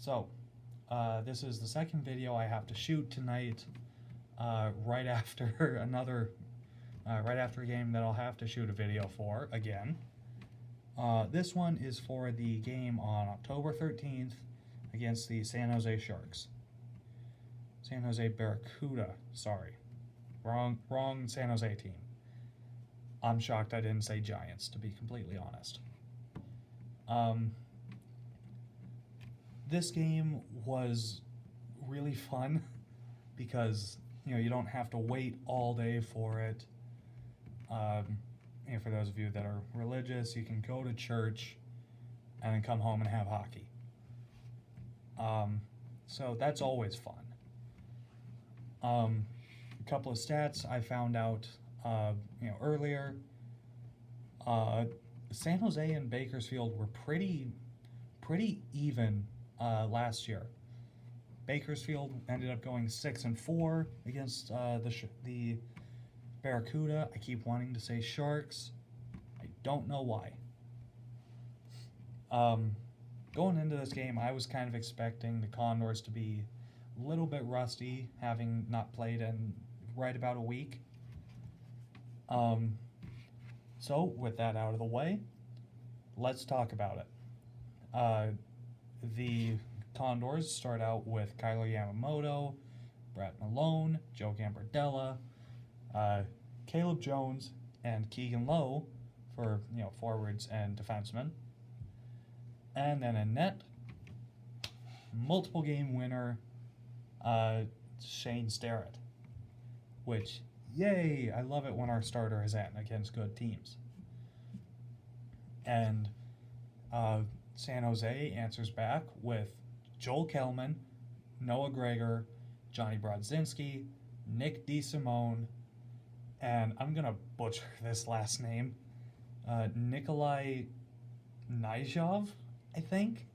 So, this is the second video I have to shoot tonight, right after right after a game that I'll have to shoot a video for again. This one is for the game on October 13th against the San Jose Sharks. San Jose Barracuda, sorry. Wrong San Jose team. I'm shocked I didn't say Giants, to be completely honest. This game was really fun because you don't have to wait all day for it. For those of you that are religious, you can go to church and then come home and have hockey. So that's always fun. A couple of stats I found out earlier. San Jose and Bakersfield were pretty even last year. Bakersfield ended up going 6-4 against the Barracuda. I keep wanting to say Sharks. I don't know why. Going into this game, I was kind of expecting the Condors to be a little bit rusty, having not played in right about a week. So with that out of the way, let's talk about it. The Condors start out with Kyler Yamamoto, Brett Malone, Joe Gambardella, Caleb Jones, and Keegan Lowe for forwards and defensemen. And then in net, multiple game winner, Shane Starrett. Which, yay! I love it when our starter is in against good teams. And San Jose answers back with Joel Kellman, Noah Gregor, Johnny Brodzinski, Nick DeSimone, and I'm going to butcher this last name, Nikolai Nijov, I think.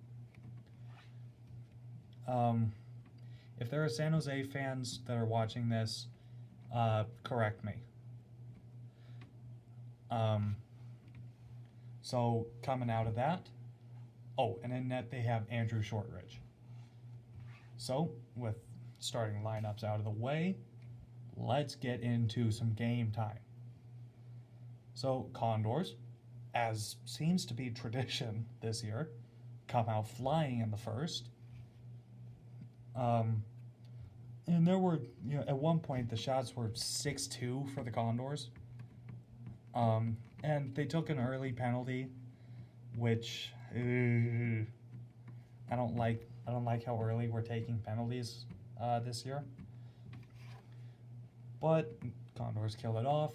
If there are San Jose fans that are watching this, correct me. So coming out of that, and in net they have Andrew Shortridge. So with starting lineups out of the way, let's get into some game time. So Condors, as seems to be tradition this year, come out flying in the first. And there were, at one point the shots were 6-2 for the Condors. And they took an early penalty, which I don't like how early we're taking penalties this year. But Condors kill it off,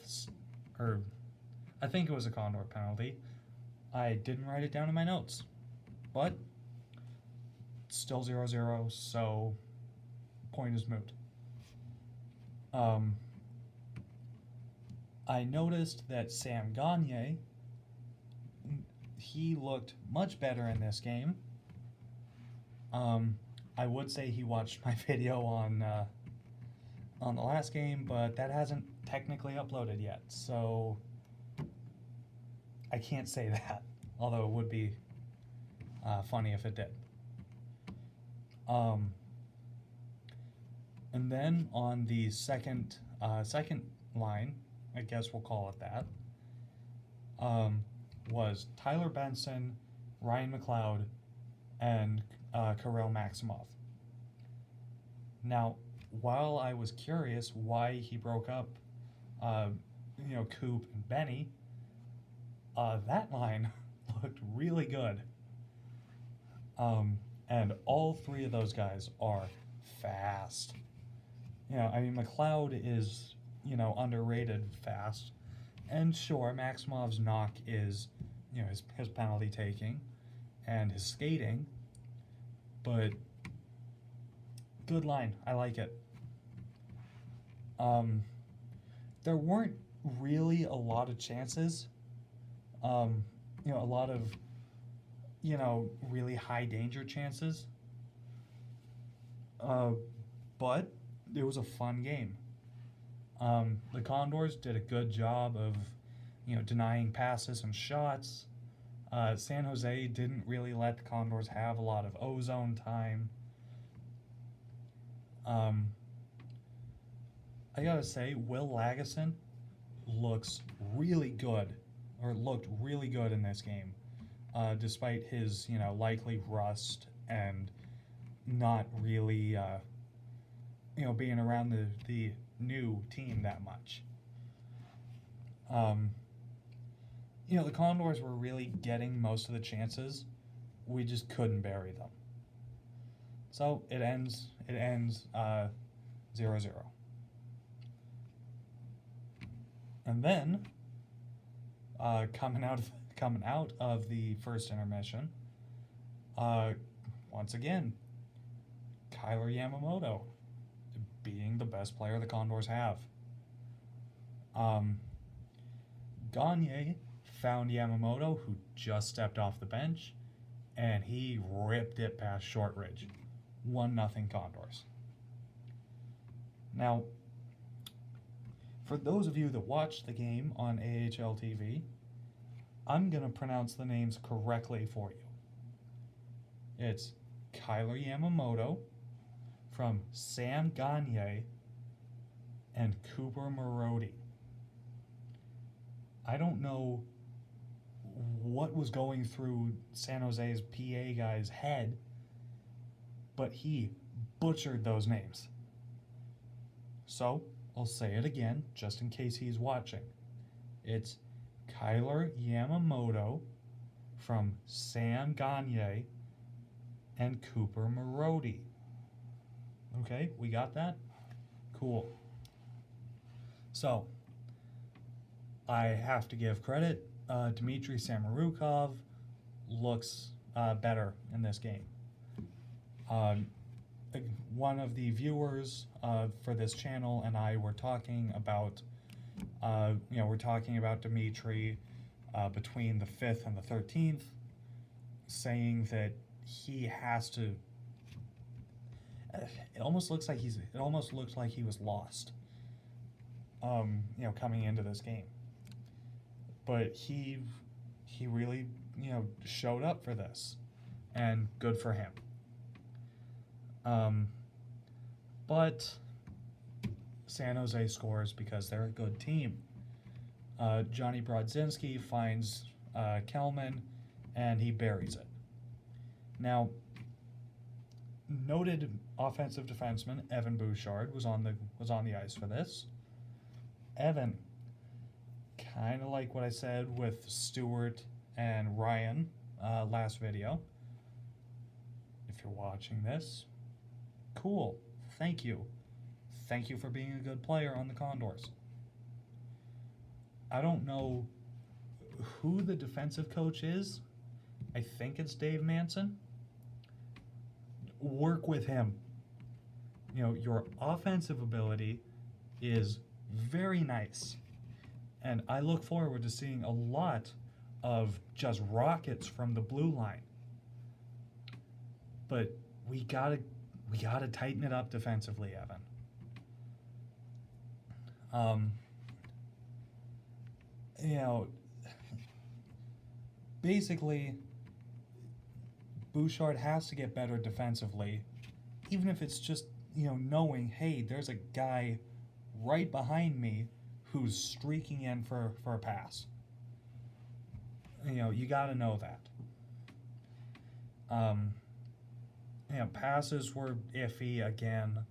or I think it was a Condor penalty. I didn't write it down in my notes, but still 0-0, so point is moot. I noticed that Sam Gagner, he looked much better in this game. I would say he watched my video on the last game, but that hasn't technically uploaded yet, so I can't say that, although it would be funny if it did. And then on the second line, I guess we'll call it that, was Tyler Benson, Ryan McLeod, and Kirill Maximov. Now, while I was curious why he broke up, Coop and Benny, that line looked really good. And all three of those guys are fast. McLeod is, underrated fast. And sure, Maximov's knock is, his penalty taking and his skating. But good line. I like it. There weren't really a lot of chances. A lot of, really high danger chances. But it was a fun game. The Condors did a good job of, denying passes and shots. San Jose didn't really let the Condors have a lot of ozone time. I gotta say, Will Lagesson looks really good, or looked really good in this game, despite his, likely rust and not really, being around the new team that much. The Condors were really getting most of the chances. We just couldn't bury them. So it ends 0-0. And then, coming out of the first intermission, once again, Kyler Yamamoto being the best player the Condors have. Gagne found Yamamoto, who just stepped off the bench, and he ripped it past Shortridge. 1-0 Condors. Now, for those of you that watched the game on AHL TV, I'm going to pronounce the names correctly for you. It's Kyler Yamamoto from Sam Gagne and Cooper Marody. I don't know what was going through San Jose's PA guy's head, but he butchered those names. So, I'll say it again, just in case he's watching. It's Kyler Yamamoto from Sam Gagne and Cooper Marody. Okay, we got that? Cool. So, I have to give credit. Dmitry Samorukov looks better in this game. One of the viewers for this channel and I were talking about, we're talking about Dmitry between the 5th and the 13th, saying that he has to. It almost looks like he was lost. Coming into this game, but he really showed up for this, and good for him. But San Jose scores because they're a good team. Johnny Brodzinski finds Kelman, and he buries it. Now, noted offensive defenseman Evan Bouchard was on the ice for this. Evan, kind of like what I said with Stewart and Ryan last video. If you're watching this, cool. Thank you. Thank you for being a good player on the Condors. I don't know who the defensive coach is. I think it's Dave Manson. Work with him. Your offensive ability is very nice. And I look forward to seeing a lot of just rockets from the blue line. But we gotta tighten it up defensively, Evan. Basically, Bouchard has to get better defensively, even if it's just, knowing, hey, there's a guy right behind me who's streaking in for a pass. You got to know that. Passes were iffy again.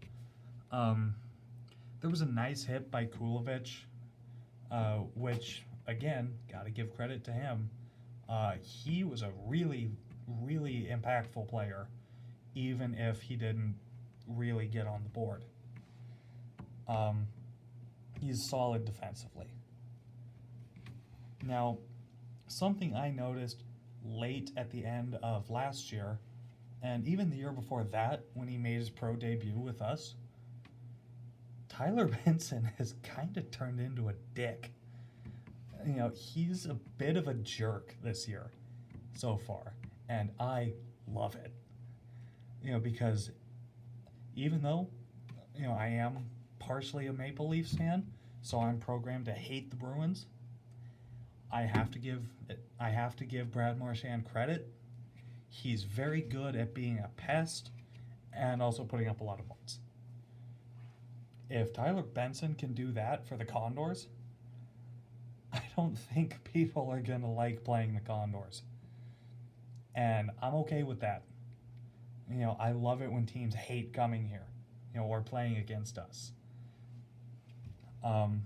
There was a nice hit by Kulovich, which, again, got to give credit to him. He was a really, really impactful player, even if he didn't really get on the board. He's solid defensively. Now, something I noticed late at the end of last year, and even the year before that, when he made his pro debut with us, Tyler Benson has kind of turned into a dick. He's a bit of a jerk this year so far, and I love it. Because even though, I am partially a Maple Leafs fan, so I'm programmed to hate the Bruins, I have to give Brad Marchand credit. He's very good at being a pest and also putting up a lot of points. If Tyler Benson can do that for the Condors, I don't think people are going to like playing the Condors. And I'm okay with that. I love it when teams hate coming here, or playing against us. And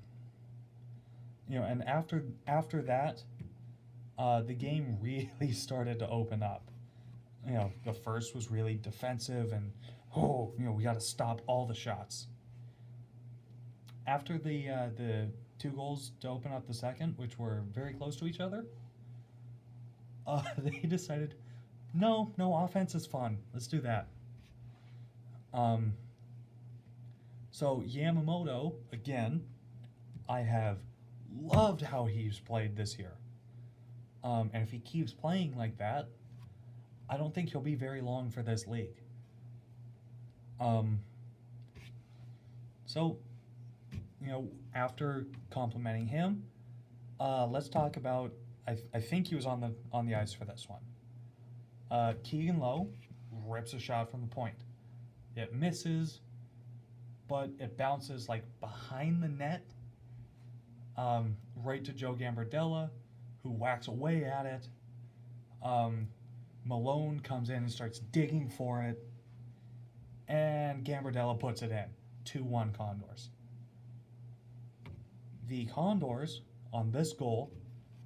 after that, the game really started to open up. The first was really defensive, and we got to stop all the shots. After the 2 goals to open up the second, which were very close to each other, they decided, no, offense is fun. Let's do that. So Yamamoto, again, I have loved how he's played this year. And if he keeps playing like that, I don't think he'll be very long for this league. So, after complimenting him, let's talk about. I think he was on the ice for this one. Keegan Lowe rips a shot from the point. It misses, but it bounces like behind the net, right to Joe Gambardella, who whacks away at it. Malone comes in and starts digging for it, and Gambardella puts it in. 2-1 Condors. The Condors, on this goal,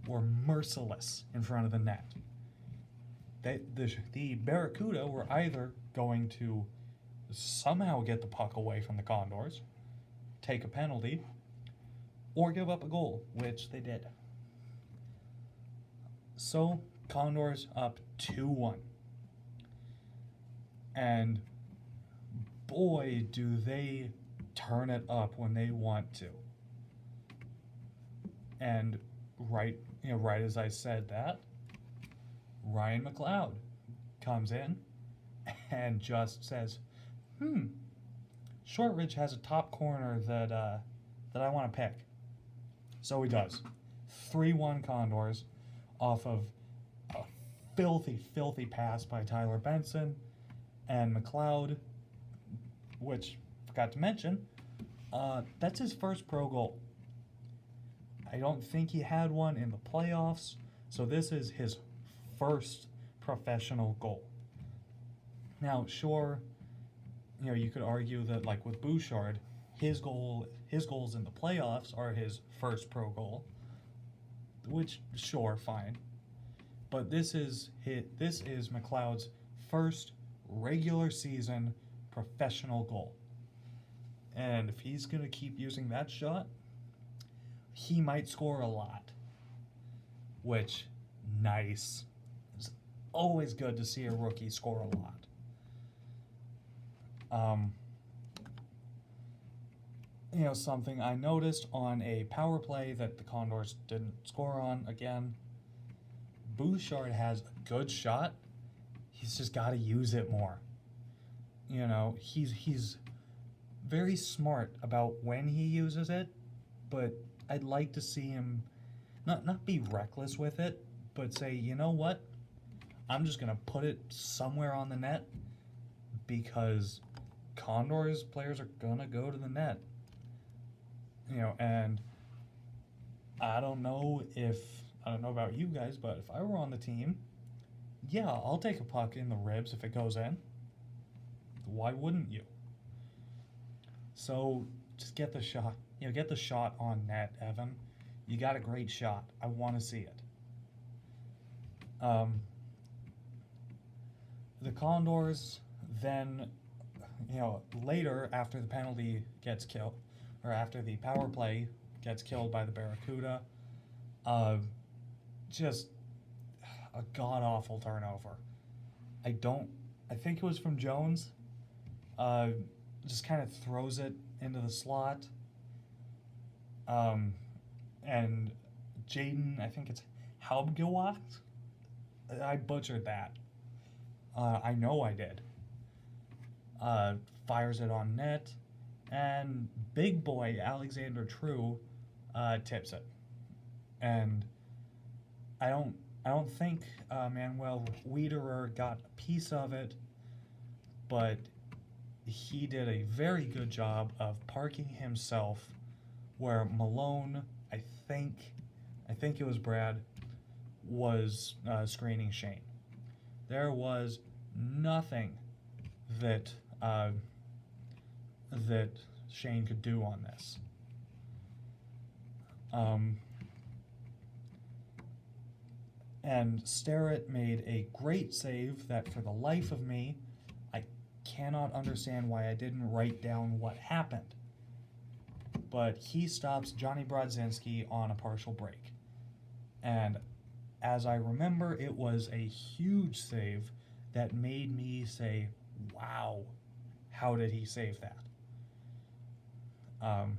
were merciless in front of the net. The Barracuda were either going to somehow get the puck away from the Condors, take a penalty, or give up a goal, which they did. So, Condors up 2-1. And boy, do they turn it up when they want to. And right as I said that, Ryan McLeod comes in and just says, Shortridge has a top corner that I want to pick. So he does. 3-1 Condors off of a filthy pass by Tyler Benson and McLeod, which, forgot to mention, that's his first pro goal. I don't think he had one in the playoffs, so this is his first professional goal. Now, sure, you could argue that, like with Bouchard, his goals in the playoffs are his first pro goal, which, sure, fine. But this is McLeod's first regular season professional goal. And if he's going to keep using that shot, he might score a lot. Which, nice. It's always good to see a rookie score a lot. Something I noticed on a power play that the Condors didn't score on again. Bouchard has a good shot. He's just got to use it more. He's very smart about when he uses it, but I'd like to see him not be reckless with it, but say, you know what? I'm just going to put it somewhere on the net because Condors players are going to go to the net. And I don't know about you guys, but if I were on the team, yeah, I'll take a puck in the ribs if it goes in. Why wouldn't you? So just get the shot. Get the shot on net, Evan. You got a great shot. I want to see it. The Condors then, later after the penalty gets killed, or after the power play gets killed by the Barracuda, just a god-awful turnover. I think it was from Jones. Just kind of throws it into the slot. And Jaden, I think it's Haubgewach. I butchered that. I know I did. Fires it on net, and big boy Alexander True tips it. And I don't think Manuel Wiederer got a piece of it, but he did a very good job of parking himself where Malone, I think it was Brad, was screening Shane. There was nothing that that Shane could do on this. And Starrett made a great save that, for the life of me, I cannot understand why I didn't write down what happened. But he stops Johnny Brodzinski on a partial break. And as I remember, it was a huge save that made me say, wow, how did he save that? I'm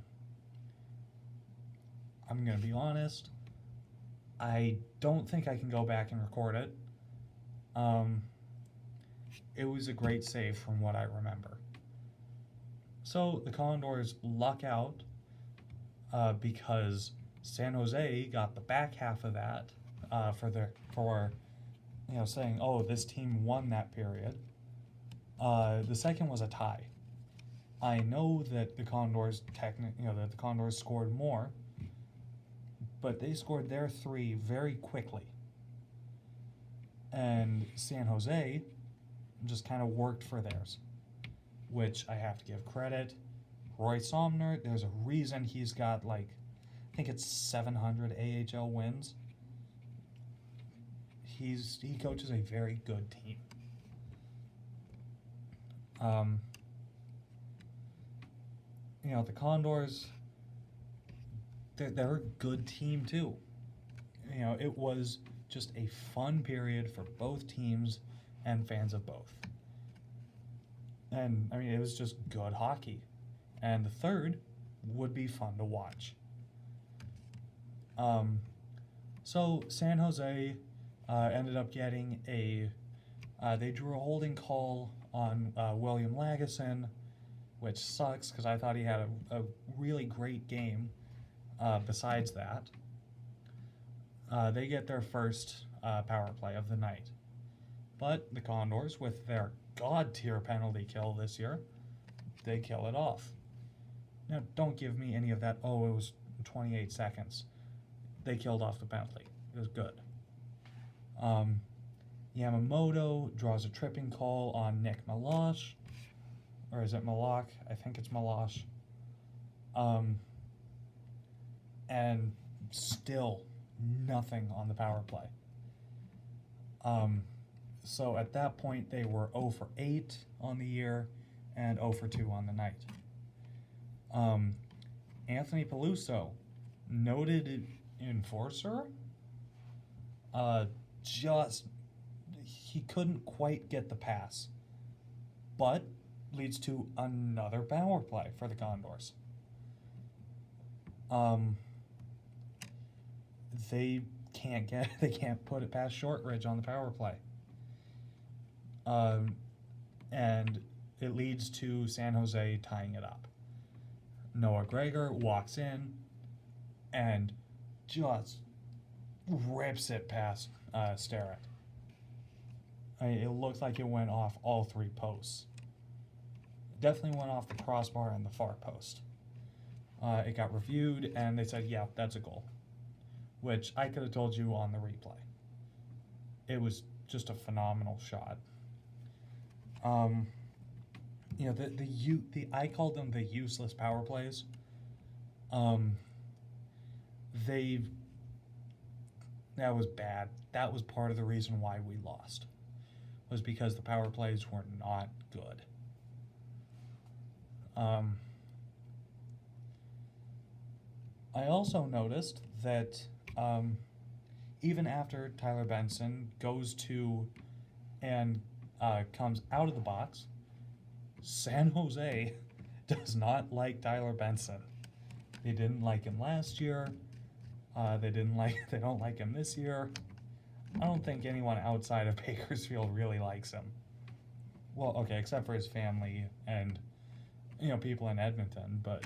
going to be honest, I don't think I can go back and record it. It was a great save from what I remember. So the Condors luck out because San Jose got the back half of that for saying, oh, this team won that period. The second was a tie. I know that the Condors that the Condors scored more, but they scored their 3 very quickly. And San Jose just kind of worked for theirs, which I have to give credit. Roy Somner, there's a reason he's got I think it's 700 AHL wins. He coaches a very good team. The Condors, they're a good team too. It was just a fun period for both teams and fans of both. And it was just good hockey. And the third would be fun to watch. So San Jose ended up getting they drew a holding call on William Lagesson, which sucks because I thought he had a really great game. Besides that, they get their first power play of the night. But the Condors, with their god-tier penalty kill this year, they kill it off. Now, don't give me any of that, oh, it was 28 seconds. They killed off the penalty. It was good. Yamamoto draws a tripping call on Nick Malash. Or is it Malak? I think it's Malash. And still nothing on the power play. So at that point, they were 0 for 8 on the year and 0 for 2 on the night. Anthony Peluso, noted enforcer, he couldn't quite get the pass, but leads to another power play for the Condors. They can't put it past Shortridge on the power play. And it leads to San Jose tying it up. Noah Gregor walks in and just rips it past Starrett. It looked like it went off all 3 posts. Definitely went off the crossbar and the far post. It got reviewed, and they said, yeah, that's a goal, which I could have told you on the replay. It was just a phenomenal shot. I called them the useless power plays. That was bad. That was part of the reason why we lost, was because the power plays were not good. I also noticed that even after Tyler Benson goes to and comes out of the box, San Jose does not like Tyler Benson. They didn't like him last year. They don't like him this year. I don't think anyone outside of Bakersfield really likes him. Well, okay, except for his family and people in Edmonton, but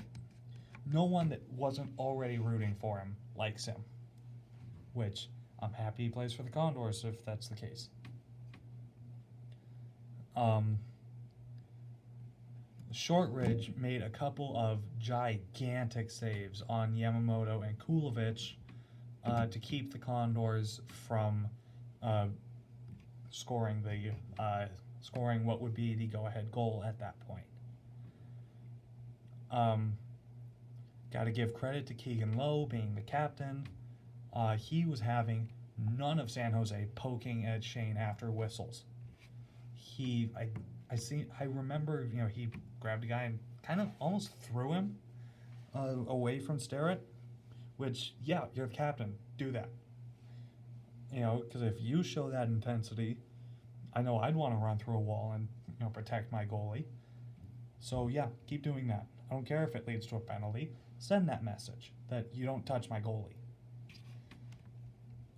no one that wasn't already rooting for him likes him, which I'm happy he plays for the Condors if that's the case. Shortridge made a couple of gigantic saves on Yamamoto and Kulovic to keep the Condors from scoring what would be the go-ahead goal at that point. Got to give credit to Keegan Lowe being the captain. He was having none of San Jose poking at Shane after whistles. I remember, he grabbed a guy and kind of almost threw him away from Starrett, which, yeah, you're the captain, do that. Because if you show that intensity, I know I'd want to run through a wall and, protect my goalie. So, yeah, keep doing that. I don't care if it leads to a penalty. Send that message that you don't touch my goalie.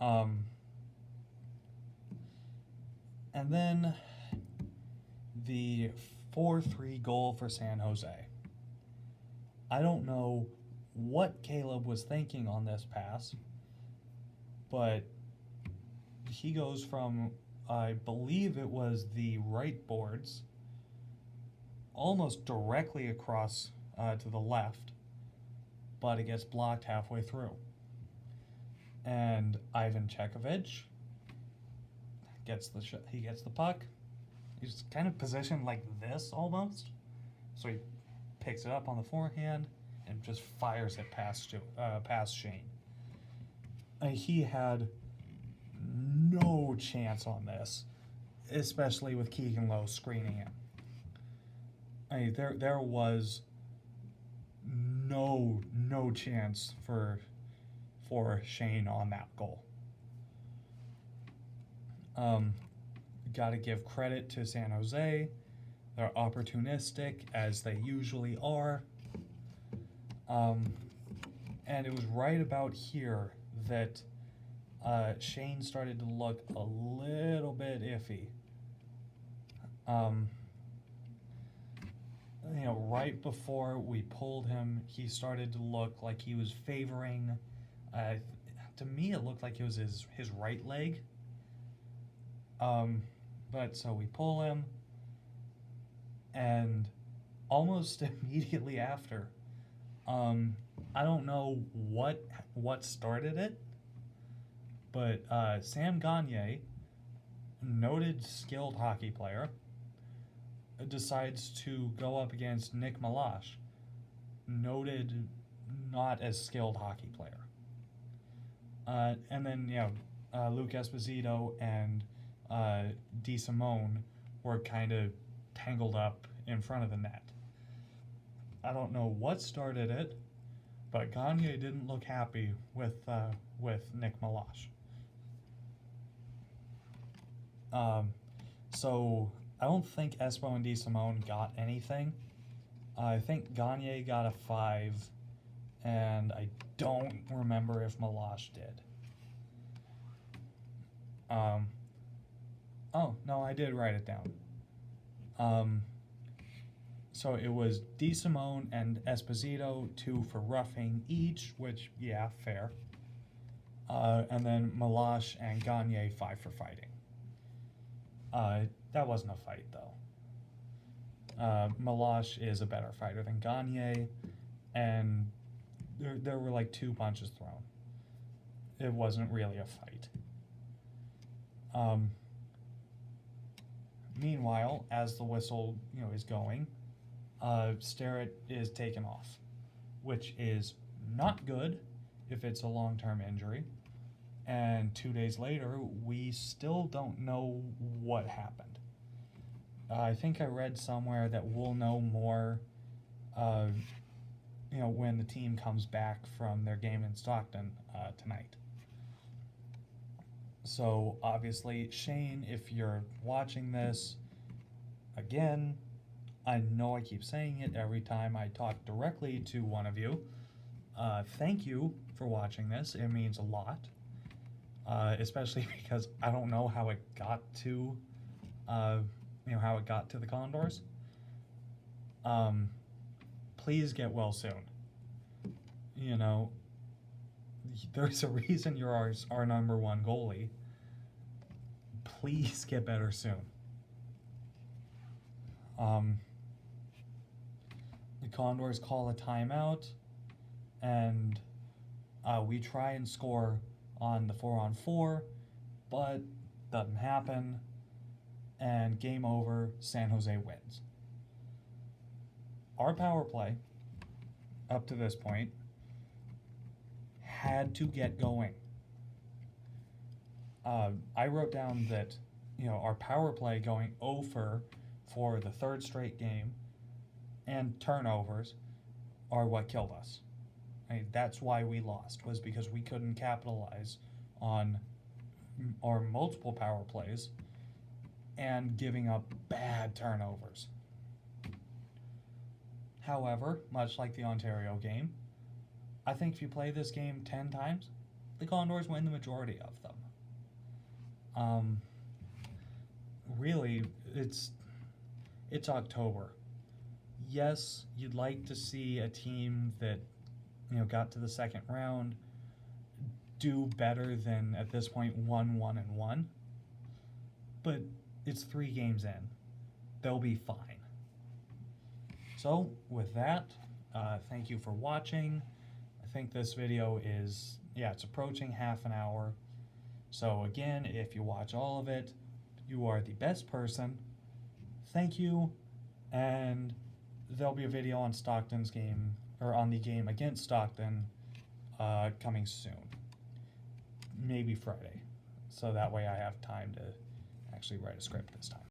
And then the 4-3 goal for San Jose. I don't know what Caleb was thinking on this pass, but he goes from, I believe it was the right boards, almost directly across to the left, but it gets blocked halfway through. And Ivan Chekovich gets the puck. He's kind of positioned like this almost. So he picks it up on the forehand and just fires it past Shane. He had no chance on this, especially with Keegan Lowe screening him. There was no chance for Shane on that goal. Got to give credit to San Jose. They're opportunistic, as they usually are. And it was right about here that Shane started to look a little bit iffy. Right before we pulled him, he started to look like he was favoring, to me it looked like it was his right leg. But so we pull him, and almost immediately after, I don't know what started it, but Sam Gagne, noted skilled hockey player, decides to go up against Nick Malash, noted not as skilled hockey player. And then, Luke Esposito and DeSimone were kind of tangled up in front of the net. I don't know what started it, but Gagne didn't look happy with Nick Malash. So I don't think Espo and DeSimone got anything. I think Gagne got a 5, and I don't remember if Malash did. Oh, no, I did write it down. So it was DeSimone and Esposito, 2 for roughing each, which, yeah, fair. And then Malash and Gagne, 5 for fighting. That wasn't a fight, though. Malash is a better fighter than Gagne, and there were like 2 punches thrown. It wasn't really a fight. Meanwhile, as the whistle, is going, Starrett is taken off, which is not good if it's a long-term injury. And 2 days later, we still don't know what happened. I think I read somewhere that we'll know more, when the team comes back from their game in Stockton tonight. So, obviously, Shane, if you're watching this, again, I know I keep saying it every time I talk directly to one of you. Thank you for watching this. It means a lot. Especially because I don't know how it got to, the Condors. Please get well soon. there's a reason you're our number one goalie. Please get better soon. The Condors call a timeout, and we try and score on the 4-on-4, but doesn't happen, and game over, San Jose wins. Our power play, up to this point, had to get going. I wrote down that, our power play going over for the third straight game and turnovers are what killed us. That's why we lost, was because we couldn't capitalize on our multiple power plays and giving up bad turnovers. However, much like the Ontario game, I think if you play this game 10 times, the Condors win the majority of them. Really, it's October. Yes, you'd like to see a team that, got to the second round do better than, at this point, 1-1-1. But it's 3 games in. They'll be fine. So, with that, thank you for watching. I think this video is, it's approaching half an hour. So again, if you watch all of it, you are the best person. Thank you, and there'll be a video on Stockton's game, or on the game against Stockton, coming soon. Maybe Friday. So that way I have time to actually write a script this time.